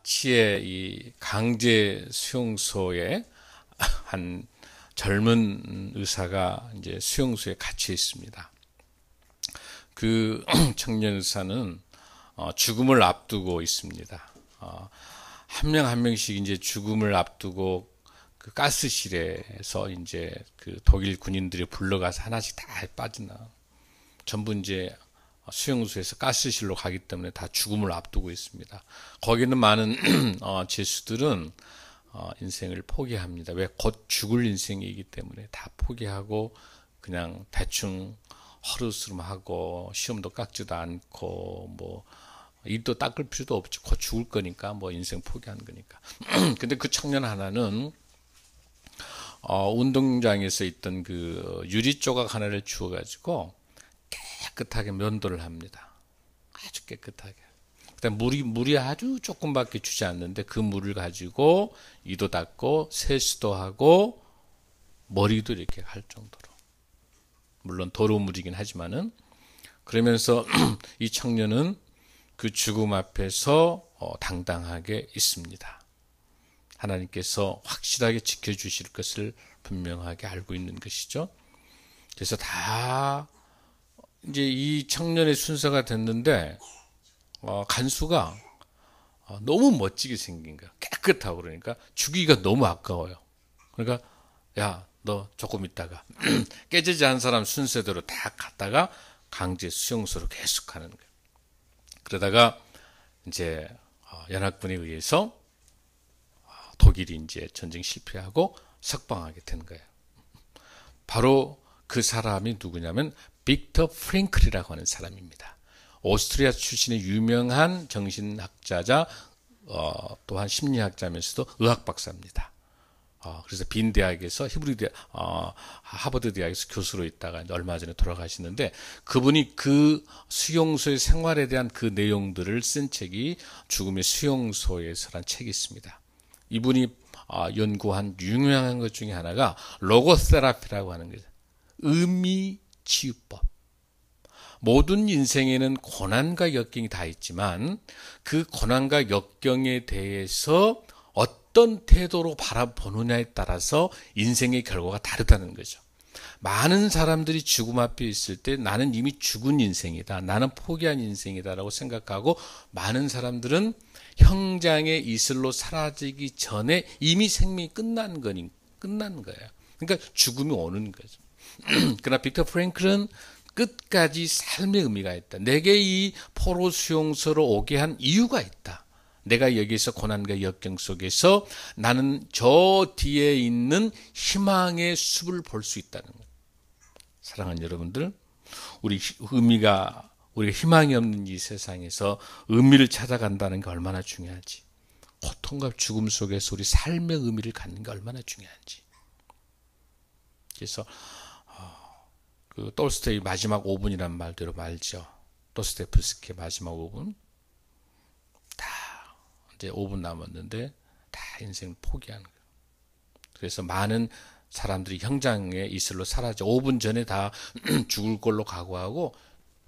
마치의 이 강제 수용소에 한 젊은 의사가 이제 수용소에 갇혀 있습니다. 그 청년 의사는 죽음을 앞두고 있습니다. 한 명 한 명씩 이제 죽음을 앞두고 그 가스실에서 이제 그 독일 군인들이 불러가서 하나씩 다 빠져나. 전부 이제 수용소에서 가스실로 가기 때문에 다 죽음을 앞두고 있습니다. 거기는 많은 죄수들은 인생을 포기합니다. 왜? 곧 죽을 인생이기 때문에 다 포기하고 그냥 대충 허르스름하고 시험도 깎지도 않고 뭐 입도 닦을 필요도 없지. 곧 죽을 거니까 뭐 인생 포기한 거니까. 근데 그 청년 하나는 운동장에서 있던 그 유리 조각 하나를 주워가지고 깨끗하게 면도를 합니다. 아주 깨끗하게. 그다음 물이 아주 조금밖에 주지 않는데 그 물을 가지고 이도 닦고 세수도 하고 머리도 이렇게 할 정도로. 물론 더러운 물이긴 하지만은 그러면서 이 청년은 그 죽음 앞에서 당당하게 있습니다. 하나님께서 확실하게 지켜주실 것을 분명하게 알고 있는 것이죠. 그래서 다 이제 이 청년의 순서가 됐는데 간수가 너무 멋지게 생긴 거야. 깨끗하고 그러니까 죽이기가 너무 아까워요. 그러니까 야, 너 조금 있다가 깨지지 않은 사람 순서대로 다 갔다가 강제 수용소로 계속 가는 거예요. 그러다가 이제 연합군에 의해서 독일이 이제 전쟁 실패하고 석방하게 된 거예요. 바로 그 사람이 누구냐면 빅터 프랭클이라고 하는 사람입니다. 오스트리아 출신의 유명한 정신학자자 또한 심리학자면서도 의학 박사입니다. 그래서 빈 대학에서 하버드 대학에서 교수로 있다가 얼마 전에 돌아가시는데 그분이 그 수용소의 생활에 대한 그 내용들을 쓴 책이 죽음의 수용소에서란 책이 있습니다. 이분이 연구한 유명한 것 중에 하나가 로고세라피라고 하는 거죠. 의미치유법. 모든 인생에는 고난과 역경이 다 있지만 그 고난과 역경에 대해서 어떤 태도로 바라보느냐에 따라서 인생의 결과가 다르다는 거죠. 많은 사람들이 죽음 앞에 있을 때 나는 이미 죽은 인생이다. 나는 포기한 인생이다라고 생각하고 많은 사람들은 형장의 이슬로 사라지기 전에 이미 생명이 끝난 거예요. 그러니까 죽음이 오는 거죠. 그러나 빅터 프랭클은 끝까지 삶의 의미가 있다. 내게 이 포로 수용소로 오게 한 이유가 있다. 내가 여기서 고난과 역경 속에서 나는 저 뒤에 있는 희망의 숲을 볼 수 있다는 거예요. 사랑하는 여러분들, 우리가 희망이 없는 이 세상에서 의미를 찾아간다는 게 얼마나 중요한지, 고통과 죽음 속에서 우리 삶의 의미를 갖는 게 얼마나 중요한지. 그래서 그 톨스토이 마지막 5분이란 말대로 말죠. 도스토옙스키의 마지막 5분. 이제 5분 남았는데 다 인생을 포기하는 거예요. 그래서 많은 사람들이 형장의 이슬로 사라져 5분 전에 다 죽을 걸로 각오하고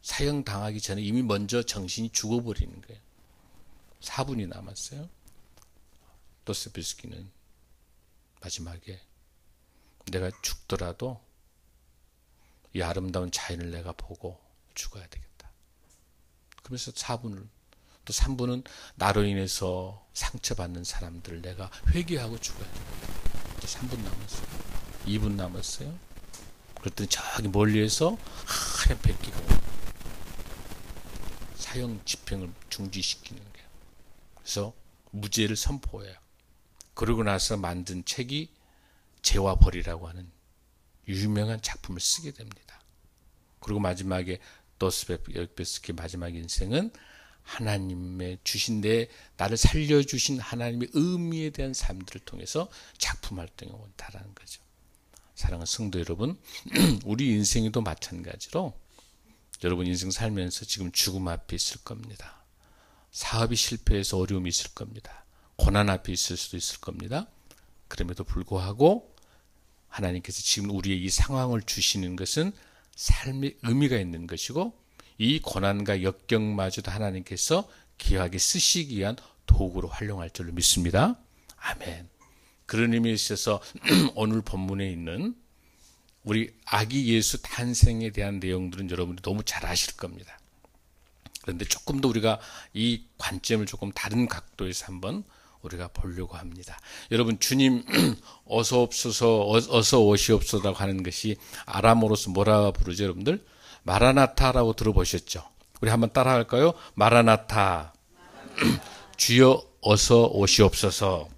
사형 당하기 전에 이미 먼저 정신이 죽어버리는 거예요. 4분이 남았어요. 도스토옙스키는 마지막에 내가 죽더라도 이 아름다운 자연을 내가 보고 죽어야 되겠다. 그러면서 4분을 또 3분은 나로 인해서 상처받는 사람들을 내가 회개하고 죽어야 돼. 이제 3분 남았어요. 2분 남았어요. 그랬더니 저기 멀리에서 하얀 백기가 사형 집행을 중지시키는 거예요. 그래서 무죄를 선포해요. 그러고 나서 만든 책이 죄와 벌이라고 하는 유명한 작품을 쓰게 됩니다. 그리고 마지막에 도스토옙스키 마지막 인생은 하나님의 주신 나를 살려주신 하나님의 의미에 대한 삶들을 통해서 작품 활동에 온다라는 거죠. 사랑하는 성도 여러분, 우리 인생에도 마찬가지로 여러분 인생 살면서 지금 죽음 앞에 있을 겁니다. 사업이 실패해서 어려움이 있을 겁니다. 고난 앞에 있을 수도 있을 겁니다. 그럼에도 불구하고 하나님께서 지금 우리의 이 상황을 주시는 것은 삶의 의미가 있는 것이고 이 고난과 역경마저도 하나님께서 귀하게 쓰시기 위한 도구로 활용할 줄로 믿습니다. 아멘. 그런 의미에 있어서 오늘 본문에 있는 우리 아기 예수 탄생에 대한 내용들은 여러분들이 너무 잘 아실 겁니다. 그런데 조금 더 우리가 이 관점을 조금 다른 각도에서 한번 우리가 보려고 합니다. 여러분, 주님 어서 옵소서, 어서 오시옵소서라고 하는 것이 아람어로서 뭐라 부르죠, 여러분들? 마라나타라고 들어보셨죠? 우리 한번 따라 할까요? 마라나타. 주여 어서 오시옵소서.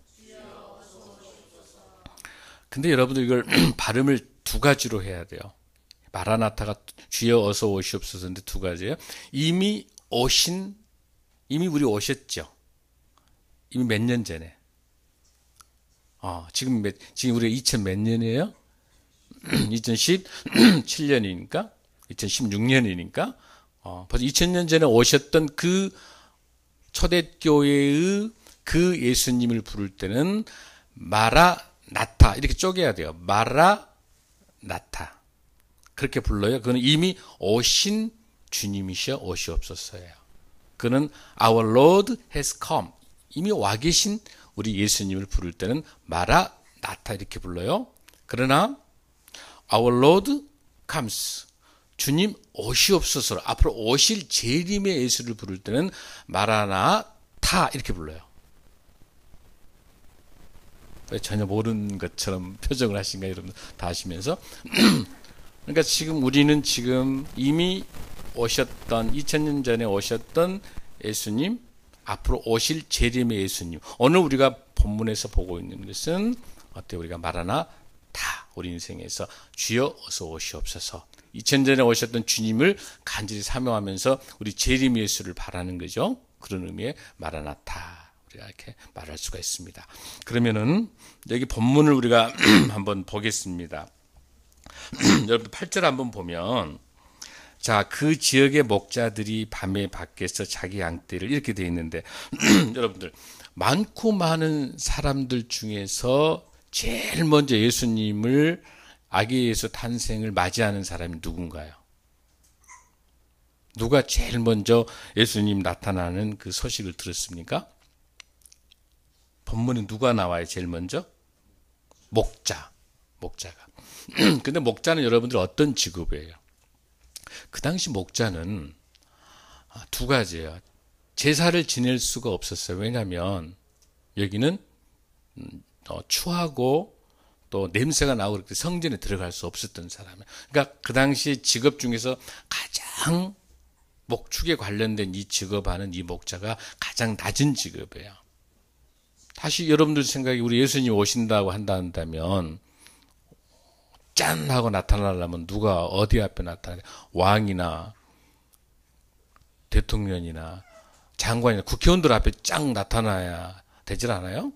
근데 여러분들 이걸 발음을 두 가지로 해야 돼요. 마라나타가 주여 어서 오시옵소서인데 두 가지예요. 이미 우리 오셨죠. 이미 몇 년 전에. 지금 우리가 2000 몇 년이에요? 2017년이니까 2016년이니까 벌써 2000년 전에 오셨던 그 초대교회의 그 예수님을 부를 때는 마라나타 이렇게 쪼개야 돼요. 마라나타 그렇게 불러요. 그는 이미 오신 주님이셔 오시옵소서예요. 그는 Our Lord has come. 이미 와 계신 우리 예수님을 부를 때는 마라나타 이렇게 불러요. 그러나 Our Lord comes. 주님 오시옵소서. 앞으로 오실 재림의 예수를 부를 때는 마라나타 이렇게 불러요. 왜 전혀 모르는 것처럼 표정을 하신가요? 여러분 다 아시면서. 그러니까 우리는 지금 이미 오셨던 2000년 전에 오셨던 예수님, 앞으로 오실 재림의 예수님. 오늘 우리가 본문에서 보고 있는 것은 어때요? 우리가 마라나타 우리 인생에서 주여 어서 오시옵소서. 2000년 전에 오셨던 주님을 간절히 사모하면서 우리 재림 예수를 바라는 거죠. 그런 의미의 마라나타 우리가 이렇게 말할 수가 있습니다. 그러면은 여기 본문을 우리가 한번 보겠습니다. 여러분 8절 한번 보면 자, 그 지역의 목자들이 밤에 밖에서 자기 양떼를 이렇게 돼 있는데 여러분들 많고 많은 사람들 중에서 제일 먼저 예수님을 아기 예수 탄생을 맞이하는 사람이 누군가요? 누가 제일 먼저 예수님 나타나는 그 소식을 들었습니까? 본문에 누가 나와요? 제일 먼저? 목자가. 근데 목자는 여러분들 어떤 직업이에요? 그 당시 목자는 두 가지예요. 제사를 지낼 수가 없었어요. 왜냐하면 여기는 추하고 또 냄새가 나고 그렇게 성전에 들어갈 수 없었던 사람이에요. 그러니까 그 당시 직업 중에서 가장 목축에 관련된 이 직업하는 이 목자가 가장 낮은 직업이에요. 다시 여러분들 생각에 우리 예수님 오신다고 한다면 짠 하고 나타나려면 누가 어디 앞에 나타나요? 왕이나 대통령이나 장관이나 국회의원들 앞에 쫙 나타나야 되질 않아요?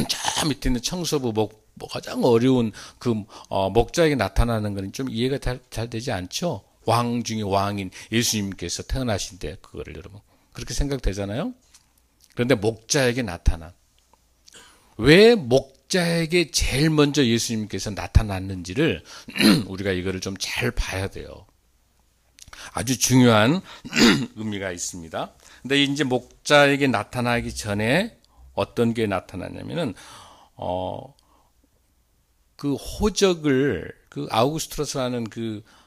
저 밑에 있는 청소부 가장 어려운 그 목자에게 나타나는 건 좀 이해가 잘 되지 않죠? 왕 중에 왕인 예수님께서 태어나신 때 그거를 여러분 그렇게 생각되잖아요? 그런데 목자에게 나타난 왜 목자에게 제일 먼저 예수님께서 나타났는지를 우리가 이거를 좀 잘 봐야 돼요. 아주 중요한 의미가 있습니다. 근데 이제 목자에게 나타나기 전에 어떤 게 나타나냐면은 그 호적을 그 아우구스투스라는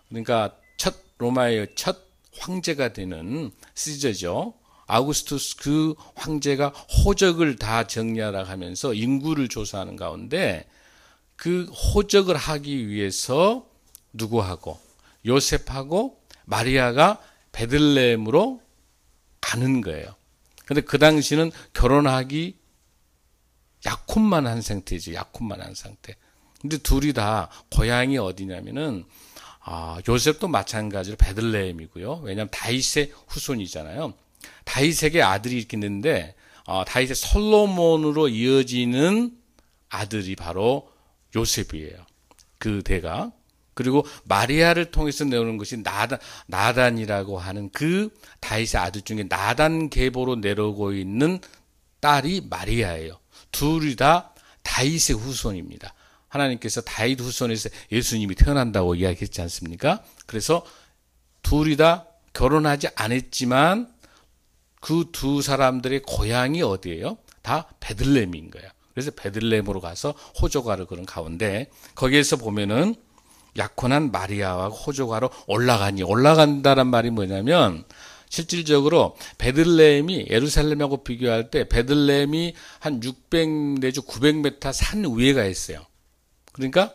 그러니까 첫 로마의 첫 황제가 되는 시저죠. 아우구스투스 그 황제가 호적을 다 정리하라 하면서 인구를 조사하는 가운데 그 호적을 하기 위해서 누구하고 요셉하고 마리아가 베들레헴으로 가는 거예요. 근데 그 당시는 결혼하기 약혼만 한 상태죠. 약혼만 한 상태. 근데 둘이 다 고향이 어디냐면은 요셉도 마찬가지로 베들레헴이고요. 왜냐하면 다윗의 후손이잖아요. 다윗에게 아들이 이렇게 있는데 다윗의 솔로몬으로 이어지는 아들이 바로 요셉이에요. 그 대가. 그리고 마리아를 통해서 내오는 것이 나단이라고 하는 그 다윗의 아들 중에 나단 계보로 내려오고 있는 딸이 마리아예요. 둘이 다 다윗의 후손입니다. 하나님께서 다윗 후손에서 예수님이 태어난다고 이야기했지 않습니까? 그래서 둘이 다 결혼하지 않았지만 그 두 사람들의 고향이 어디예요? 다 베들레헴인 거예요. 그래서 베들레헴으로 가서 호적하러 그런 가운데 거기에서 보면은 약혼한 마리아와 호적하러 올라간다는 말이 뭐냐면 실질적으로 베들레헴이 예루살렘하고 비교할 때 베들레헴이 한 600 내지 900m 산 위에 가 있어요. 그러니까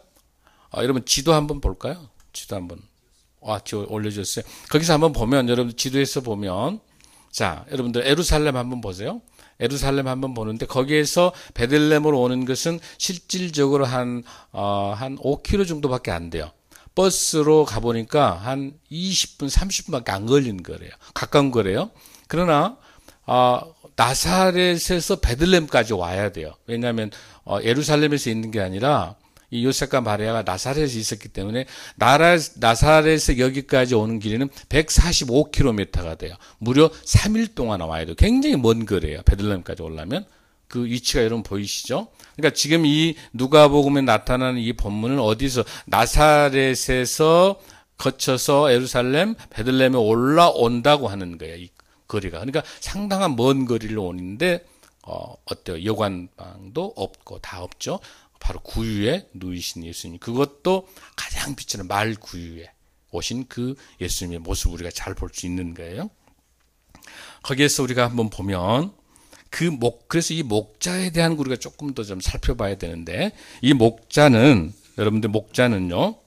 여러분 지도 한번 볼까요? 지도 한번 지도 올려줬어요. 거기서 한번 보면 여러분 지도에서 보면 자 여러분들 예루살렘 한번 보세요. 예루살렘 한번 보는데 거기에서 베들레헴으로 오는 것은 실질적으로 한 5km 정도밖에 안 돼요. 버스로 가보니까 한 20분, 30분밖에 안 걸리는 거래요. 가까운 거래요. 그러나 나사렛에서 베들레헴까지 와야 돼요. 왜냐하면 예루살렘에서 있는 게 아니라 이 요셉과 마리아가 나사렛에 있었기 때문에 나사렛에서 여기까지 오는 길이는 145km가 돼요. 무려 3일 동안 와야 돼요. 굉장히 먼 거리예요. 베들레헴까지 오려면. 그 위치가 여러분 보이시죠? 그러니까 지금 이 누가복음에 나타나는 이 본문은 어디서 나사렛에서 거쳐서 예루살렘, 베들레헴에 올라온다고 하는 거예요. 이 거리가. 그러니까 상당한 먼 거리를 오는데 어때요? 여관방도 없고 다 없죠. 바로 구유에 누이신 예수님. 그것도 가장 비치는 말 구유에 오신 그 예수님의 모습을 우리가 잘 볼 수 있는 거예요. 거기에서 우리가 한번 보면 그래서 이 목자에 대한 우리가 조금 더 좀 살펴봐야 되는데 이 목자는 여러분들 목자는요.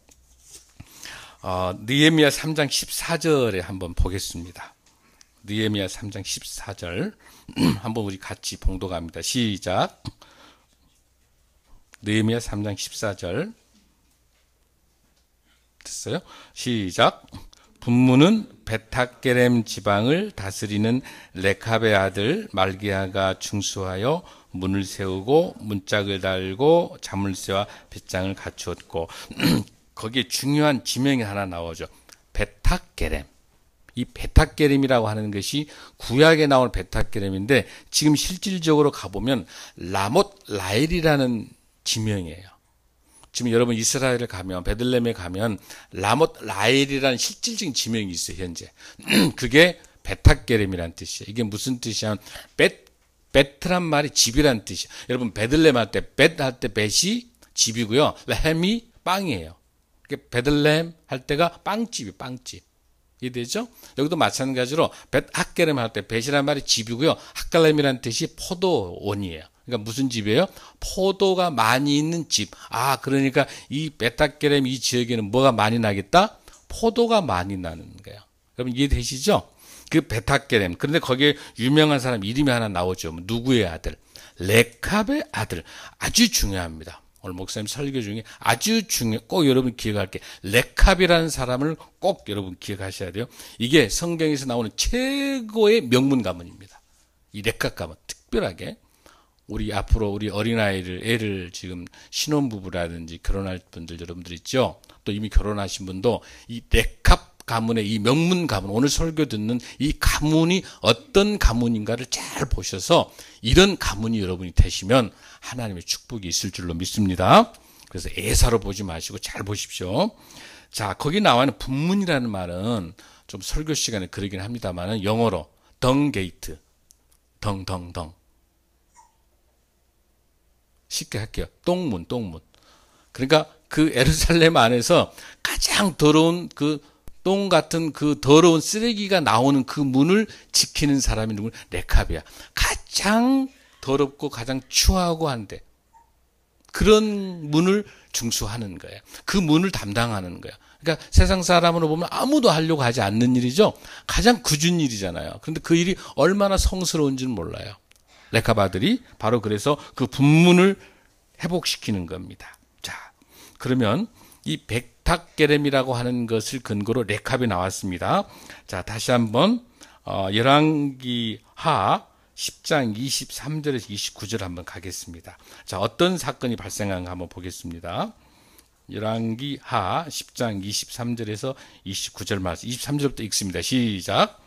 느헤미야 3장 14절에 한번 보겠습니다. 느헤미야 3장 14절 한번 우리 같이 봉독합니다. 시작. 느헤미야 3장 14절 됐어요? 시작. 분문은 베타게렘 지방을 다스리는 레캅의 아들 말기야가 중수하여 문을 세우고 문짝을 달고 자물쇠와 빗장을 갖추었고 거기에 중요한 지명이 하나 나오죠. 베타게렘. 이 베타게렘이라고 하는 것이 구약에 나오는 베타게렘인데 지금 실질적으로 가보면 라못 라헬이라는 지명이에요. 지금 여러분 이스라엘에 가면 베들레헴에 가면 라못 라헬이라는 실질적인 지명이 있어요. 현재 그게 베타게렘이라는 뜻이에요. 이게 무슨 뜻이냐면 베트란 말이 집이란 뜻이에요. 여러분 베들레헴 할 때 벳이 집이고요. 레헴이 빵이에요. 베들레헴 할 때가 빵집이 빵집. 이해되죠? 여기도 마찬가지로 벳학게렘 할 때 벳이란 말이 집이고요. 학갈렘이라는 뜻이 포도원이에요. 그러니까 무슨 집이에요? 포도가 많이 있는 집. 그러니까 이 벳학게렘 이 지역에는 뭐가 많이 나겠다? 포도가 많이 나는 거예요. 여러분 이해되시죠? 그 벳학게렘. 그런데 거기에 유명한 사람 이름이 하나 나오죠. 누구의 아들? 레캅의 아들. 아주 중요합니다. 오늘 목사님 설교 중에 아주 꼭 여러분 기억할 게 레캅이라는 사람을 꼭 여러분 기억하셔야 돼요. 이게 성경에서 나오는 최고의 명문 가문입니다. 이 레캅 가문 특별하게 앞으로 우리 어린아이를 애를 지금 신혼부부라든지 결혼할 분들 여러분들 있죠. 또 이미 결혼하신 분도 이 레캅 가문의 이 명문 가문 오늘 설교 듣는 이 가문이 어떤 가문인가를 잘 보셔서 이런 가문이 여러분이 되시면 하나님의 축복이 있을 줄로 믿습니다. 그래서 애사로 보지 마시고 잘 보십시오. 자, 거기 나와는 분문이라는 말은 좀 설교 시간에 그러긴 합니다만은 영어로 덩게이트, 덩. 쉽게 할게요. 똥문. 그러니까 그 예루살렘 안에서 가장 더러운 똥 같은 그 더러운 쓰레기가 나오는 그 문을 지키는 사람이 누구냐? 레캅이야. 가장 더럽고 가장 추하고 한데 그런 문을 중수하는 거예요. 그 문을 담당하는 거예요. 그러니까 세상 사람으로 보면 아무도 하려고 하지 않는 일이죠. 가장 굳은 일이잖아요. 그런데 그 일이 얼마나 성스러운지는 몰라요. 레캅 아들이 바로 그래서 그 분문을 회복시키는 겁니다. 자, 그러면 이 베타게렘이라고 하는 것을 근거로 레캅이 나왔습니다. 자, 다시 한번 열왕기하 10장 23절에서 29절 한번 가겠습니다. 자, 어떤 사건이 발생한가 한번 보겠습니다. 열왕기하 10장 23절에서 29절 말씀 23절부터 읽습니다. 시작.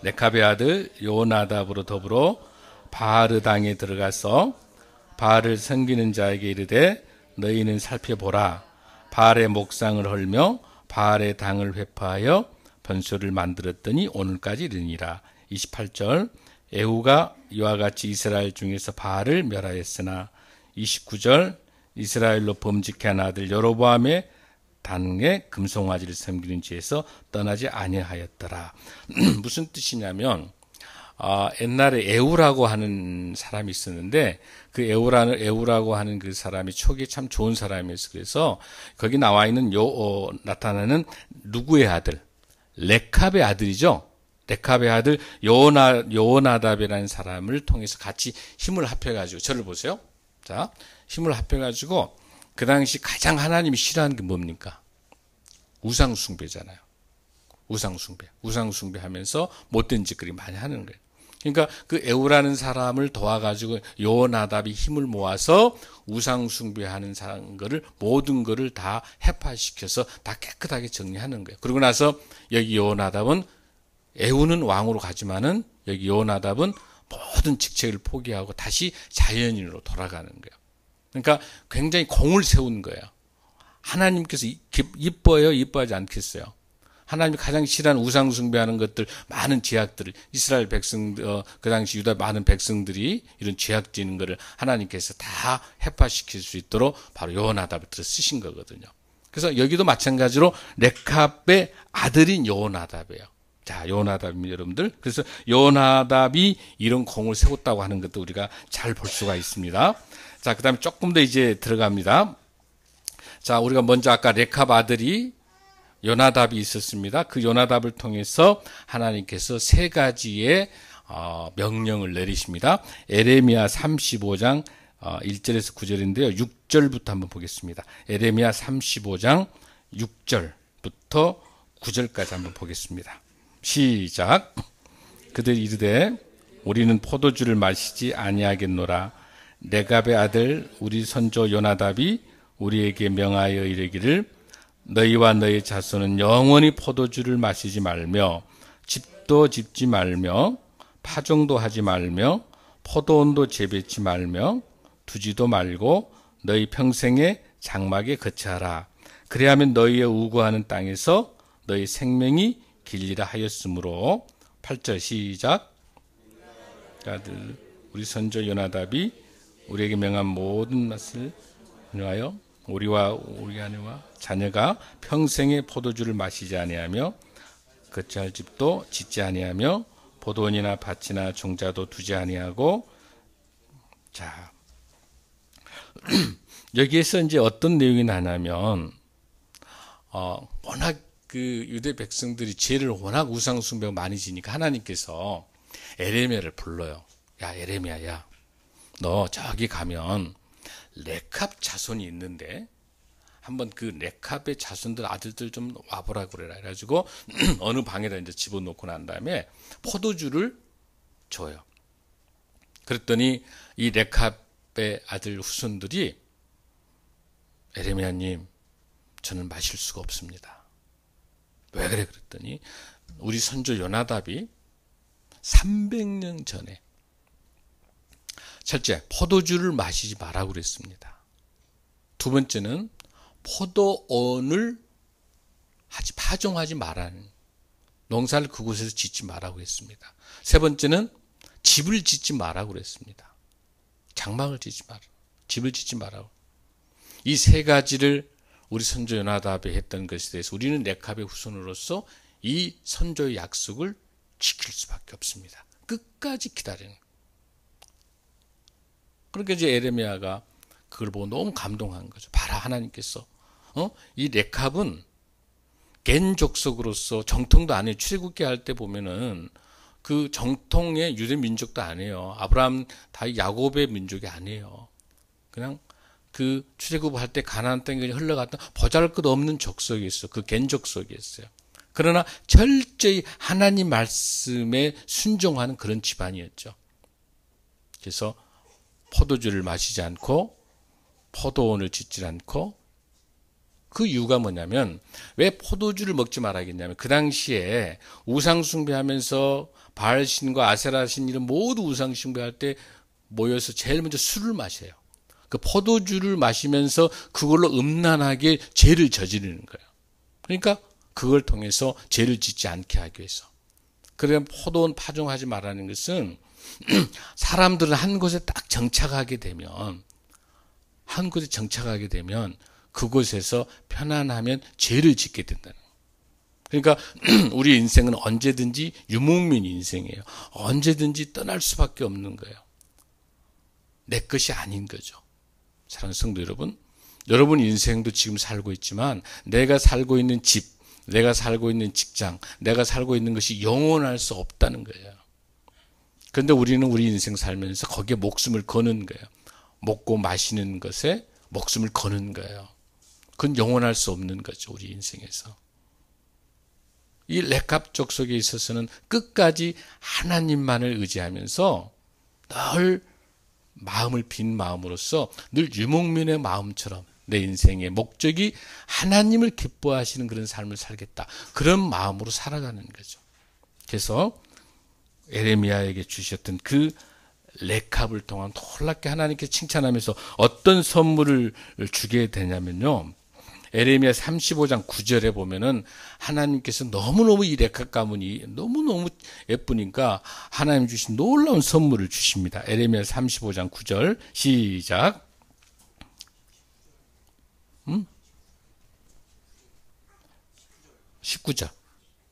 레캅의 아들 요나답으로 더불어 바알 당에 들어가서 바알을 섬기는 자에게 이르되 너희는 살펴보라. 바알의 목상을 헐며 바알의 당을 회파하여 번소를 만들었더니 오늘까지 이르니라. 28절 에후가 이와 같이 이스라엘 중에서 바알을 멸하였으나 29절 이스라엘로 범직한 아들 여로보암의 단에 금송아지를 섬기는 지에서 떠나지 아니하였더라. 무슨 뜻이냐면 옛날에 에후라고 하는 사람이 있었는데 그 에후라고 하는 그 사람이 초기에 참 좋은 사람이었어. 그래서 거기 나와 있는 나타나는 누구의 아들? 레캅의 아들이죠. 레캅의 아들 여호나답이라는 사람을 통해서 같이 힘을 합해가지고 저를 보세요. 자, 힘을 합해가지고 그 당시 가장 하나님이 싫어하는 게 뭡니까? 우상숭배잖아요. 우상숭배하면서 못된 짓거리 많이 하는 거예요. 그러니까 그 에후라는 사람을 도와가지고 여호나답이 힘을 모아서 우상숭배하는 거를 모든 거를 다 해파시켜서 다 깨끗하게 정리하는 거예요. 그러고 나서 여기 여호나답은 에후는 왕으로 가지만은 여기 여호나답은 모든 직책을 포기하고 다시 자연인으로 돌아가는 거예요. 그러니까 굉장히 공을 세운 거예요. 하나님께서 이뻐요? 이뻐하지 않겠어요? 하나님이 가장 싫어하는 우상숭배하는 것들, 많은 죄악들을, 이스라엘 그 당시 유다 많은 백성들이 이런 죄악 지는 것을 하나님께서 다 해파시킬 수 있도록 바로 여호나답을 들어 쓰신 거거든요. 그래서 여기도 마찬가지로 레캅의 아들인 여호나답이에요. 자, 여호나답입니다, 여러분들. 그래서 여호나답이 이런 공을 세웠다고 하는 것도 우리가 잘 볼 수가 있습니다. 자, 그 다음에 조금 더 이제 들어갑니다. 자, 우리가 먼저 아까 레캅 아들이 요나답이 있었습니다. 그 요나답을 통해서 하나님께서 세 가지의 명령을 내리십니다. 에레미야 35장 1절에서 9절인데요. 6절부터 한번 보겠습니다. 에레미야 35장 6절부터 9절까지 한번 보겠습니다. 시작. 그들 이르되 우리는 포도주를 마시지 아니하겠노라. 레갑의 아들 우리 선조 요나답이 우리에게 명하여 이르기를 너희와 너희 자손은 영원히 포도주를 마시지 말며 집도 짓지 말며 파종도 하지 말며 포도원도 재배치 말며 두지도 말고 너희 평생에 장막에 거처하라. 그래야면 너희의 우고하는 땅에서 너희 생명이 길리라 하였으므로 8절 시작. 아들 우리 선조 요나답이 우리에게 명한 모든 것을 위하여 우리와 우리 아내와 자녀가 평생에 포도주를 마시지 아니하며 거처할 집도 짓지 아니하며 포도원이나 밭이나 종자도 두지 아니하고. 자, 여기에서 이제 어떤 내용이 나냐면 워낙 그 유대 백성들이 죄를 워낙 우상숭배가 많이 지니까 하나님께서 에레미야를 불러요. 야, 에레미야야, 너 저기 가면 레캅 자손이 있는데 한번 그 레캅의 자손들 아들들 좀 와보라 그래라. 그래가지고 어느 방에다 이제 집어넣고 난 다음에 포도주를 줘요. 그랬더니 이 레캅의 아들 후손들이 에레미야님, 저는 마실 수가 없습니다. 왜 그래? 그랬더니 우리 선조 요나답이 300년 전에 첫째, 포도주를 마시지 말라고 그랬습니다. 두 번째는 포도원을 파종하지 말라는, 농사를 그곳에서 짓지 말라고 했습니다. 세 번째는 집을 짓지 말라고 그랬습니다. 장막을 짓지 마라. 집을 짓지 말라고. 이 세 가지를 우리 선조 요나답이 했던 것에 대해서 우리는 레캅의 후손으로서 이 선조의 약속을 지킬 수밖에 없습니다. 끝까지 기다리는 거예요. 그러니까 이제 에레미야가 그걸 보고 너무 감동한 거죠. 봐라, 하나님께서 이 레캅은 겐 족속으로서 정통도 안 해요. 출애굽기 할 때 보면은 그 정통의 유대 민족도 아니에요. 아브라함 다 야곱의 민족이 아니에요. 그냥 그 출애굽 할 때 가나안 땅에 흘러갔던 보잘것없는 족속이었어요. 그 겐 족속이었어요. 그러나 철저히 하나님 말씀에 순종하는 그런 집안이었죠. 그래서 포도주를 마시지 않고 포도원을 짓지 않고, 그 이유가 뭐냐면, 왜 포도주를 먹지 말아야겠냐면 그 당시에 우상숭배하면서 바알신과 아세라신 이런 모두 우상숭배할 때 모여서 제일 먼저 술을 마셔요. 그 포도주를 마시면서 그걸로 음란하게 죄를 저지르는 거예요. 그러니까 그걸 통해서 죄를 짓지 않게 하기 위해서. 그래 포도원 파종하지 말라는 것은 사람들은 한 곳에 딱 정착하게 되면 그곳에서 편안하면 죄를 짓게 된다는 거예요. 그러니까 우리 인생은 언제든지 유목민 인생이에요. 언제든지 떠날 수밖에 없는 거예요. 내 것이 아닌 거죠. 사랑하는 성도 여러분, 여러분 인생도 지금 살고 있지만 내가 살고 있는 집, 내가 살고 있는 직장, 내가 살고 있는 것이 영원할 수 없다는 거예요. 그런데 우리는 우리 인생 살면서 거기에 목숨을 거는 거예요. 먹고 마시는 것에 목숨을 거는 거예요. 그건 영원할 수 없는 거죠, 우리 인생에서. 이 레캅 족속에 있어서는 끝까지 하나님만을 의지하면서 늘 마음을 빈 마음으로써 늘 유목민의 마음처럼 내 인생의 목적이 하나님을 기뻐하시는 그런 삶을 살겠다. 그런 마음으로 살아가는 거죠. 그래서 에레미야에게 주셨던 그 레캅을 통한 놀랍게 하나님께 칭찬하면서 어떤 선물을 주게 되냐면요. 에레미야 35장 9절에 보면은 하나님께서 너무너무 이 레캅 가문이 너무너무 예쁘니까 하나님 주신 놀라운 선물을 주십니다. 에레미야 35장 9절 시작. 19절.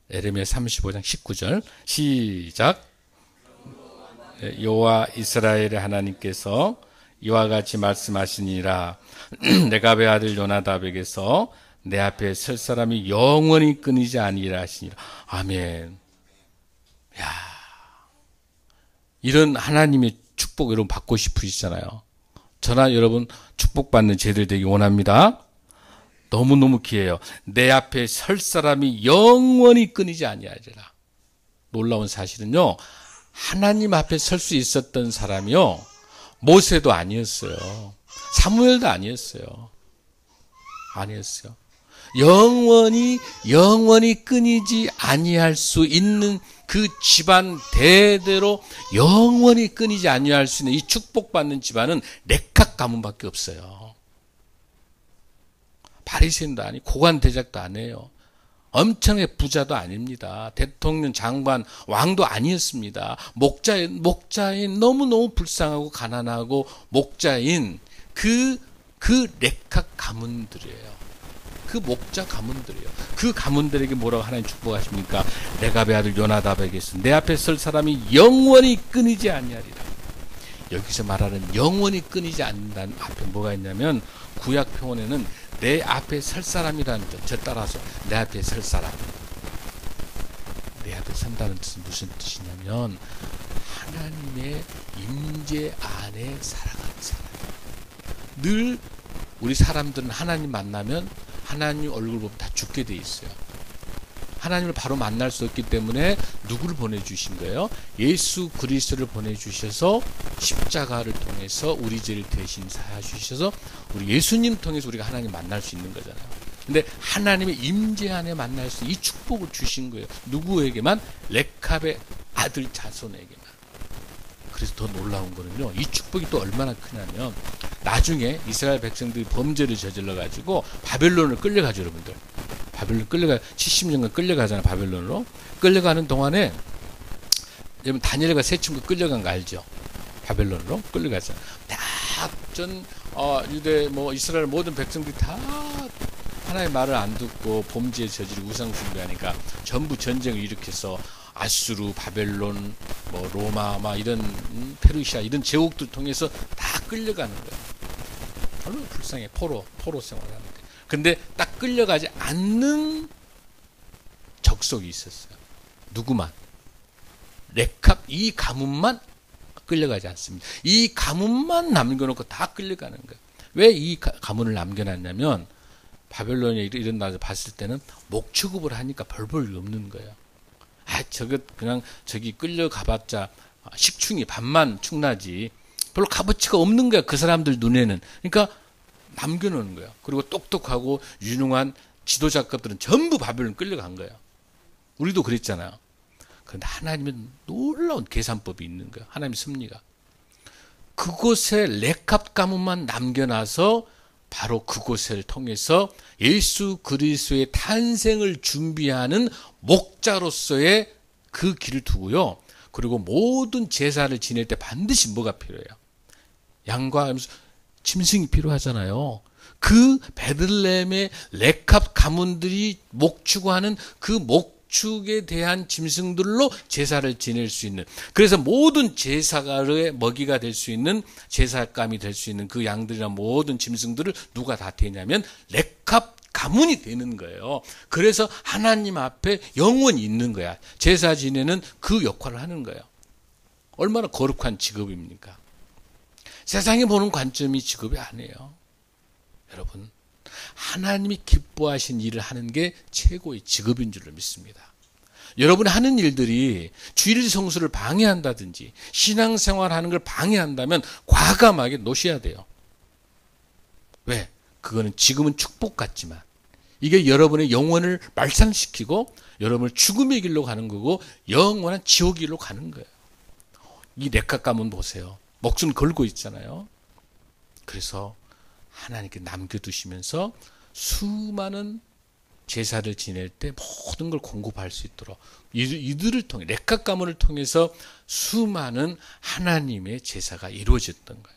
에레미야 35장 19절 시작. 여호와 이스라엘의 하나님께서 이와 같이 말씀하시니라. 레갑의 아들 요나답에게서 내 앞에 설 사람이 영원히 끊이지 아니라 하시니라. 아멘. 야, 이런 하나님의 축복 여러분 받고 싶으시잖아요. 저나 여러분 축복받는 제들 되기 원합니다. 너무너무 귀해요. 내 앞에 설 사람이 영원히 끊이지 아니하리라. 놀라운 사실은요, 하나님 앞에 설 수 있었던 사람이요, 모세도 아니었어요. 사무엘도 아니었어요. 영원히 끊이지 아니할 수 있는 그 집안 대대로 영원히 끊이지 아니할 수 있는 이 축복받는 집안은 레캅 가문밖에 없어요. 바리새인도 아니고 고관 대작도 아니에요. 엄청나게 부자도 아닙니다. 대통령, 장관, 왕도 아니었습니다. 목자인 너무너무 불쌍하고 가난하고 목자인 그 레캅 가문들이에요. 그 목자 가문들이에요. 그 가문들에게 뭐라고 하나님 축복하십니까? 레갑의 아들 요나답에게서 내 앞에 설 사람이 영원히 끊이지 아니하리라. 여기서 말하는 영원히 끊이지 않는다는 앞에 뭐가 있냐면 구약 표현에는 내 앞에 설 사람이라는 점, 저 따라서 내 앞에 설 사람. 내 앞에 선다는 뜻은 무슨 뜻이냐면 하나님의 임재 안에 살아가는 사람. 늘 우리 사람들은 하나님 만나면 하나님 얼굴 보면 다 죽게 돼 있어요. 하나님을 바로 만날 수 없기 때문에 누구를 보내주신 거예요? 예수 그리스도를 보내주셔서 십자가를 통해서 우리 죄를 대신 사해 주셔서 우리 예수님 통해서 우리가 하나님 만날 수 있는 거잖아요. 근데 하나님의 임재 안에 만날 수 있는 이 축복을 주신 거예요. 누구에게만? 레캅의 아들 자손에게만. 그래서 더 놀라운 거는요, 이 축복이 또 얼마나 크냐면 나중에 이스라엘 백성들이 범죄를 저질러 가지고 바벨론을 끌려가죠. 여러분들 바벨론 70년간 끌려가잖아요. 바벨론으로 끌려가는 동안에 여러분 다니엘과 세 친구 끌려간 거 알죠? 바벨론으로 끌려가잖아요. 전 유대 이스라엘 모든 백성들이 다 하나님의 말을 안 듣고 범죄에 저지르고 우상 숭배하니까 전부 전쟁을 일으켜서 아수르, 바벨론, 로마, 이런 페르시아 이런 제국들 통해서 다 끌려가는 거예요. 얼마나 불쌍해. 포로 생활하는데. 근데 딱 끌려가지 않는 적속이 있었어요. 누구만? 레캅 이 가문만 끌려가지 않습니다. 이 가문만 남겨놓고 다 끌려가는 거예요. 왜 이 가문을 남겨놨냐면 바벨론에 일어나서 봤을 때는 목 취급을 하니까 별 볼 일 없는 거예요. 그냥 저기 끌려가봤자 식충이 반만 충나지 별로 값어치가 없는 거야. 그 사람들 눈에는. 그러니까 남겨놓는 거야. 그리고 똑똑하고 유능한 지도자급들은 전부 바벨론 끌려간 거야. 우리도 그랬잖아요. 그런데 하나님은 놀라운 계산법이 있는 거야. 하나님의 섭리가. 그곳에 레캅 가문만 남겨놔서 바로 그곳을 통해서 예수 그리스도의 탄생을 준비하는 목자로서의 그 길을 두고요. 그리고 모든 제사를 지낼 때 반드시 뭐가 필요해요? 양과 짐승이 필요하잖아요. 그 베들레헴의 레캅 가문들이 목축하는 그 목축에 대한 짐승들로 제사를 지낼 수 있는, 그래서 모든 제사가의 먹이가 될 수 있는, 제사감이 될 수 있는 그 양들이나 모든 짐승들을 누가 다 되냐면 레캅 가문이 되는 거예요. 그래서 하나님 앞에 영원히 있는 거야. 제사 지내는 그 역할을 하는 거예요. 얼마나 거룩한 직업입니까? 세상에 보는 관점이 직업이 아니에요. 여러분, 하나님이 기뻐하신 일을 하는 게 최고의 직업인 줄로 믿습니다. 여러분이 하는 일들이 주일 성수를 방해한다든지 신앙생활하는 걸 방해한다면 과감하게 놓으셔야 돼요. 왜? 그거는 지금은 축복 같지만 이게 여러분의 영혼을 말살시키고 여러분을 죽음의 길로 가는 거고 영원한 지옥의 길로 가는 거예요. 이 레캅 가문 보세요. 목숨 걸고 있잖아요. 그래서 하나님께 남겨두시면서 수많은 제사를 지낼 때 모든 걸 공급할 수 있도록 이들을 통해, 레캅 가문을 통해서 수많은 하나님의 제사가 이루어졌던 거예요.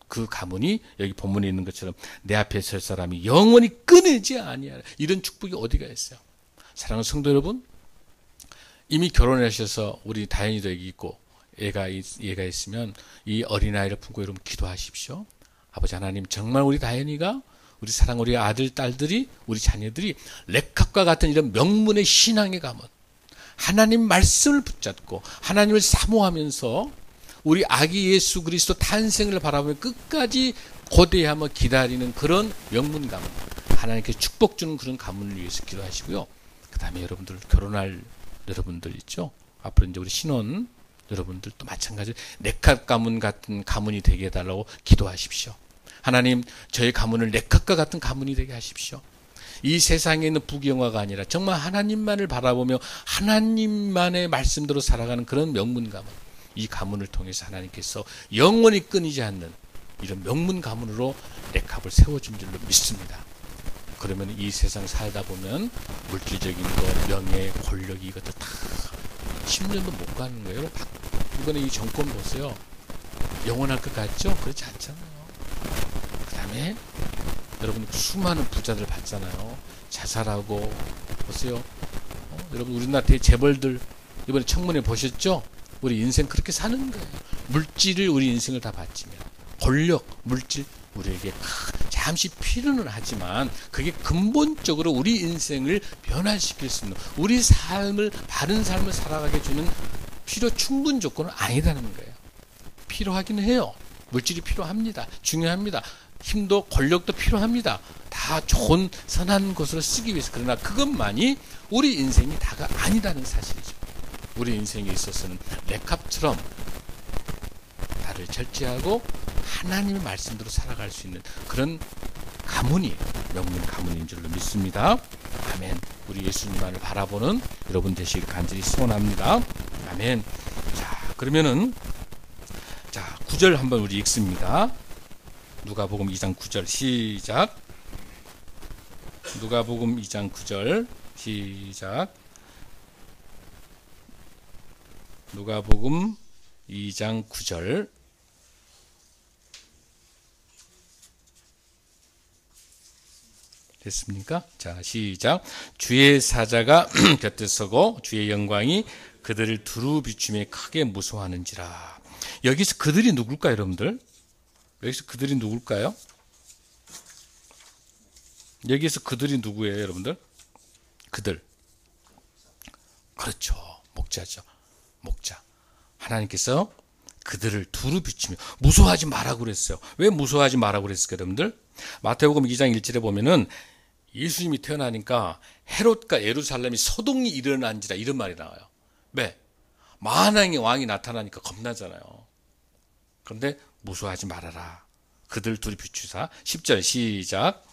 그 가문이 여기 본문에 있는 것처럼 내 앞에 설 사람이 영원히 끊이지 아니하라. 이런 축복이 어디가 있어요? 사랑하는 성도 여러분, 이미 결혼하셔서 우리 다현이도 여기 있고 얘가 있으면 이 어린아이를 품고 여러분 기도하십시오. 아버지 하나님, 정말 우리 다현이가, 우리 사랑, 우리 아들, 딸들이, 우리 자녀들이 레캅과 같은 이런 명문의 신앙의 가문, 하나님 말씀을 붙잡고 하나님을 사모하면서 우리 아기 예수 그리스도 탄생을 바라보며 끝까지 고대하며 기다리는 그런 명문 가문, 하나님께 축복 주는 그런 가문을 위해서 기도하시고요. 그 다음에 여러분들 결혼할 여러분들 있죠. 앞으로 이제 우리 신혼 여러분들도 마찬가지로 레캅 가문 같은 가문이 되게 해달라고 기도하십시오. 하나님, 저의 가문을 레캅과 같은 가문이 되게 하십시오. 이 세상에 있는 부귀영화가 아니라 정말 하나님만을 바라보며 하나님만의 말씀대로 살아가는 그런 명문 가문, 이 가문을 통해서 하나님께서 영원히 끊이지 않는 이런 명문 가문으로 레캅을 세워준 줄로 믿습니다. 그러면 이 세상 살다 보면 물질적인 것, 명예, 권력, 이것도 다 10년도 못 가는 거예요. 이번에 이 정권 보세요. 영원할 것 같죠? 그렇지 않잖아요. 그 다음에 여러분 수많은 부자들 봤잖아요. 자살하고 보세요. 여러분 우리나라 재벌들 이번에 청문회 보셨죠? 우리 인생 그렇게 사는 거예요. 물질을 우리 인생을 다 바치면 권력, 물질 우리에게 잠시 필요는 하지만 그게 근본적으로 우리 인생을 변화시킬 수 있는, 우리 삶을, 바른 삶을 살아가게 해주는 필요 충분 조건은 아니다는 거예요. 필요하기는 해요. 물질이 필요합니다. 중요합니다. 힘도 권력도 필요합니다. 다 좋은 선한 것으로 쓰기 위해서. 그러나 그것만이 우리 인생이 다가 아니다는 사실이죠. 우리 인생에 있어서는 레캅처럼 나를 절제하고 하나님의 말씀대로 살아갈 수 있는 그런 가문이 명문 가문인 줄로 믿습니다. 아멘. 우리 예수님만을 바라보는 여러분 되시길 간절히 소원합니다. 아멘. 자, 그러면은 9절 한번 우리 읽습니다. 누가복음 2장 9절 시작. 누가복음 2장 9절 시작. 누가복음 2장 9절. 됐습니까? 자, 시작. 주의 사자가 곁에 서고 주의 영광이 그들을 두루 비추며 크게 무서워하는지라. 여기서 그들이 누굴까요, 여러분들? 여기서 그들이 누굴까요? 여기서 그들이 누구예요, 여러분들? 그들. 그렇죠. 목자죠. 목자. 하나님께서 그들을 두루 비추며 무서워하지 말라고 그랬어요. 왜 무서워하지 말라고 그랬을까요, 여러분들? 마태복음 2장 1절에 보면은 예수님이 태어나니까 헤롯과 예루살렘이 소동이 일어난지라 이런 말이 나와요. 왜? 만왕의 왕이 나타나니까 겁나잖아요. 그런데 무서워하지 말아라. 그들 둘이 비추사. 10절 시작.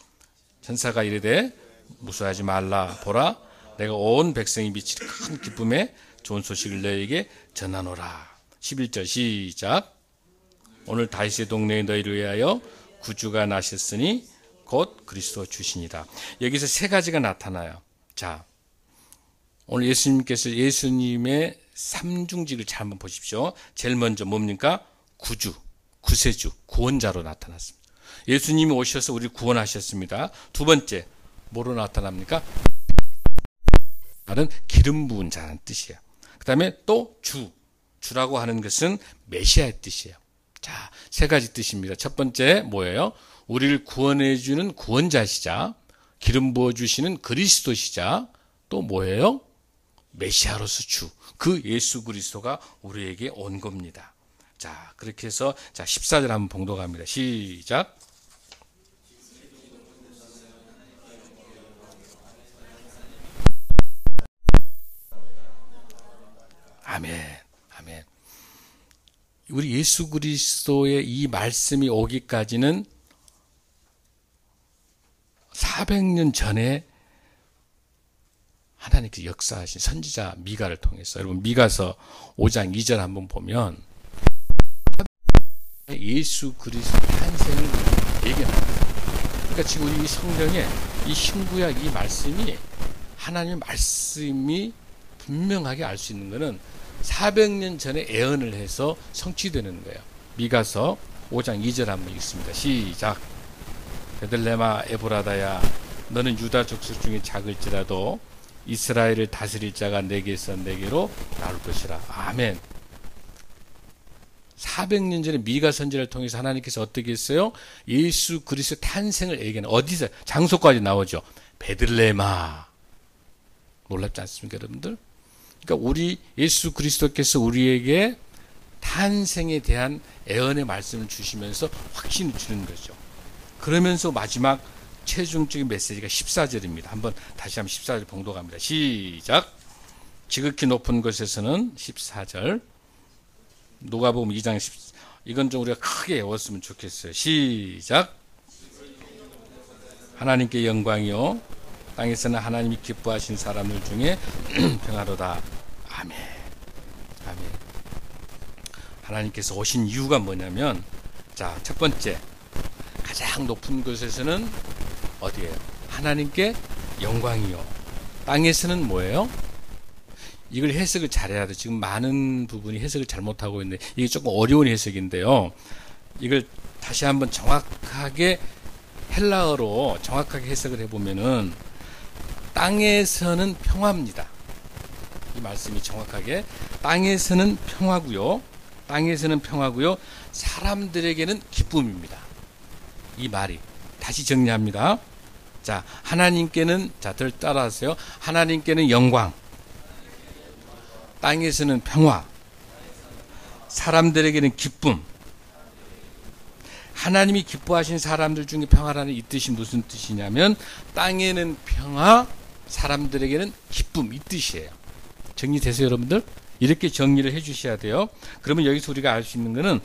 천사가 이르되 무서워하지 말라. 보라, 내가 온 백성이 미칠 큰 기쁨에 좋은 소식을 너에게 전하노라. 11절 시작. 오늘 다윗의 동네에 너희를 위하여 구주가 나셨으니 곧 그리스도 주시니라. 여기서 세 가지가 나타나요. 자, 오늘 예수님께서 예수님의 삼중직을 잘 한번 보십시오. 제일 먼저 뭡니까? 구주, 구세주, 구원자로 나타났습니다. 예수님이 오셔서 우리를 구원하셨습니다. 두 번째, 뭐로 나타납니까? 말은 기름 부은 자라는 뜻이에요. 그 다음에 또 주라고 하는 것은 메시아의 뜻이에요. 자, 세 가지 뜻입니다. 첫 번째 뭐예요? 우리를 구원해 주는 구원자시자, 기름 부어 주시는 그리스도시자, 또 뭐예요? 메시아로서 주, 그 예수 그리스도가 우리에게 온 겁니다. 자, 그렇게 해서 자 14절 한번 봉독합니다. 시작. 아멘, 아멘. 우리 예수 그리스도의 이 말씀이 오기까지는 400년 전에 하나님께서 역사하신 선지자 미가를 통해서, 여러분 미가서 5장 2절 한번 보면 예수 그리스도 탄생을 예견합니다. 그러니까 지금 우리 이 성경에 이 신구약 이 말씀이 하나님의 말씀이 분명하게 알 수 있는 것은 400년 전에 예언을 해서 성취되는 거예요. 미가서 5장 2절 한번 읽습니다. 시작. 베들레헴아 에브라다야, 너는 유다 족속 중에 작을지라도 이스라엘을 다스릴 자가 내게서 내게로 나올 것이라. 아멘. 400년 전에 미가 선지를 통해서 하나님께서 어떻게 했어요? 예수 그리스도 탄생을 얘기하는, 어디서 장소까지 나오죠. 베들레헴아. 놀랍지 않습니까, 여러분들? 그러니까 우리 예수 그리스도께서 우리에게 탄생에 대한 예언의 말씀을 주시면서 확신을 주는 거죠. 그러면서 마지막 최종적인 메시지가 14절입니다. 한번 다시 한번 14절 봉독합니다. 시작. 지극히 높은 곳에서는 14절. 누가복음 2장 10, 이건 좀 우리가 크게 외웠으면 좋겠어요. 시작. 하나님께 영광이요, 땅에서는 하나님이 기뻐하신 사람들 중에 평화로다. 아멘. 아멘. 하나님께서 오신 이유가 뭐냐면, 자, 첫 번째, 가장 높은 곳에서는 어디예요? 하나님께 영광이요, 땅에서는 뭐예요? 이걸 해석을 잘해야 돼. 지금 많은 부분이 해석을 잘못하고 있는데 이게 조금 어려운 해석인데요. 이걸 다시 한번 정확하게 헬라어로 정확하게 해석을 해보면은 땅에서는 평화입니다. 이 말씀이 정확하게 땅에서는 평화고요, 땅에서는 평화고요, 사람들에게는 기쁨입니다. 이 말이 다시 정리합니다. 자, 하나님께는, 자, 들 따라하세요. 하나님께는 영광, 땅에서는 평화, 사람들에게는 기쁨. 하나님이 기뻐하신 사람들 중에 평화라는 이 뜻이 무슨 뜻이냐면, 땅에는 평화, 사람들에게는 기쁨, 이 뜻이에요. 정리되세요, 여러분들? 이렇게 정리를 해 주셔야 돼요. 그러면 여기서 우리가 알 수 있는 것은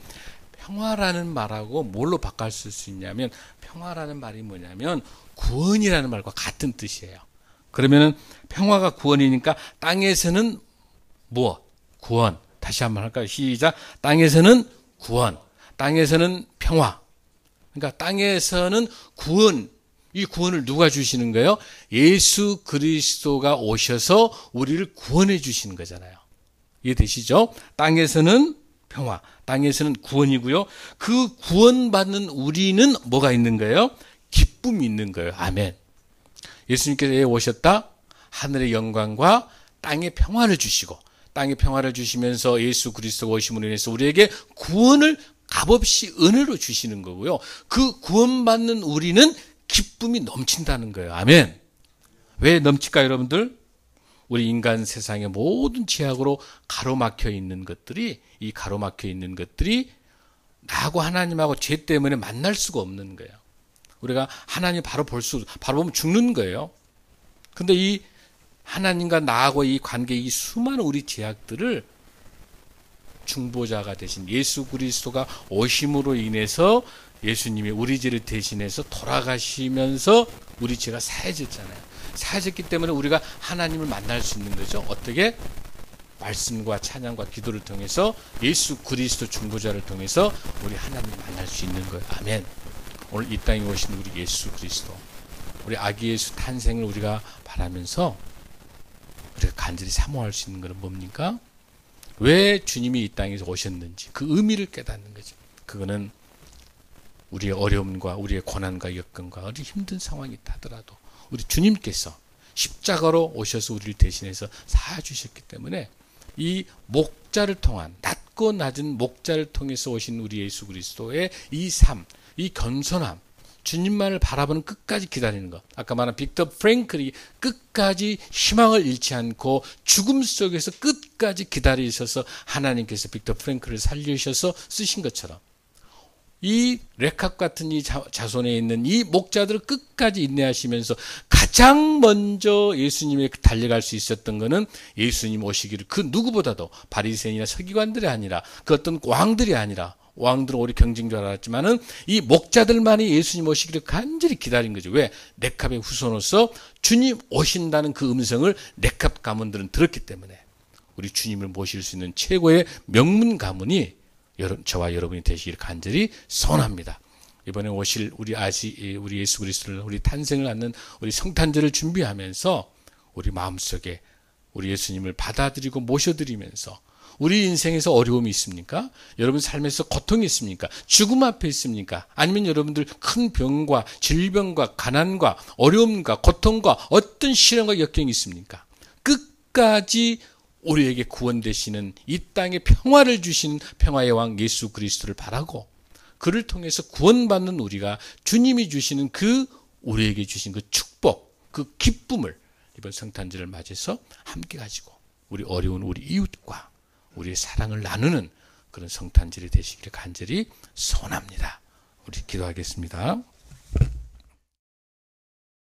평화라는 말하고 뭘로 바꿀 수 있냐면, 평화라는 말이 뭐냐면 구원이라는 말과 같은 뜻이에요. 그러면은 평화가 구원이니까 땅에서는 무엇? 구원. 다시 한번 할까요? 시작. 땅에서는 구원, 땅에서는 평화. 그러니까 땅에서는 구원, 이 구원을 누가 주시는 거예요? 예수 그리스도가 오셔서 우리를 구원해 주시는 거잖아요. 이해되시죠? 땅에서는 평화, 땅에서는 구원이고요. 그 구원받는 우리는 뭐가 있는 거예요? 기쁨이 있는 거예요. 아멘. 예수님께서 오셨다, 하늘의 영광과 땅의 평화를 주시고, 땅의 평화를 주시면서 예수 그리스도가 오심으로 인해서 우리에게 구원을 값없이 은혜로 주시는 거고요. 그 구원받는 우리는 기쁨이 넘친다는 거예요. 아멘. 왜 넘칠까요, 여러분들? 우리 인간 세상의 모든 죄악으로 가로막혀 있는 것들이, 이 가로막혀 있는 것들이 나하고 하나님하고 죄 때문에 만날 수가 없는 거예요. 우리가 하나님 바로 바로 보면 죽는 거예요. 근데 이 하나님과 나하고 이 관계, 이 수많은 우리 죄악들을 중보자가 되신 예수 그리스도가 오심으로 인해서 예수님이 우리 죄를 대신해서 돌아가시면서 우리 죄가 사해졌잖아요. 사해졌기 때문에 우리가 하나님을 만날 수 있는 거죠. 어떻게? 말씀과 찬양과 기도를 통해서, 예수 그리스도 중보자를 통해서 우리 하나님을 만날 수 있는 거예요. 아멘. 오늘 이 땅에 오신 우리 예수 그리스도, 우리 아기 예수 탄생을 우리가 바라면서 우리가 간절히 사모할 수 있는 것은 뭡니까? 왜 주님이 이 땅에서 오셨는지 그 의미를 깨닫는 거죠. 그거는 우리의 어려움과 우리의 고난과 여건과 우리 힘든 상황이 있다 하더라도 우리 주님께서 십자가로 오셔서 우리를 대신해서 사주셨기 때문에 이 목자를 통한 낮고 낮은 목자를 통해서 오신 우리 예수 그리스도의 이 삶, 이 겸손함, 주님만을 바라보는 끝까지 기다리는 것. 아까 말한 빅터 프랭클이 끝까지 희망을 잃지 않고 죽음 속에서 끝까지 기다리셔서 하나님께서 빅터 프랭클을 살리셔서 쓰신 것처럼 이 레캅 같은 이 자손에 있는 이 목자들을 끝까지 인내하시면서 가장 먼저 예수님에 달려갈 수 있었던 것은 예수님 오시기를 그 누구보다도 바리새인이나 서기관들이 아니라 그 어떤 왕들이 아니라 왕들은 오히려 경쟁인 줄 알았지만은 이 목자들만이 예수님 오시기를 간절히 기다린 거죠. 왜? 레캅의 후손으로서 주님 오신다는 그 음성을 레캅 가문들은 들었기 때문에 우리 주님을 모실 수 있는 최고의 명문 가문이 저와 여러분이 되시기를 간절히 소원합니다. 이번에 오실 우리 예수 그리스도를 우리 탄생을 낳는 우리 성탄절을 준비하면서 우리 마음속에 우리 예수님을 받아들이고 모셔드리면서 우리 인생에서 어려움이 있습니까? 여러분 삶에서 고통이 있습니까? 죽음 앞에 있습니까? 아니면 여러분들 큰 병과 질병과 가난과 어려움과 고통과 어떤 시련과 역경이 있습니까? 끝까지 우리에게 구원 되시는 이 땅에 평화를 주신 평화의 왕 예수 그리스도를 바라고 그를 통해서 구원받는 우리가 주님이 주시는 그 우리에게 주신 그 축복, 그 기쁨을 이번 성탄절을 맞이해서 함께 가지고 우리 어려운 우리 이웃과 우리의 사랑을 나누는 그런 성탄절이 되시기를 간절히 소원합니다. 우리 기도하겠습니다.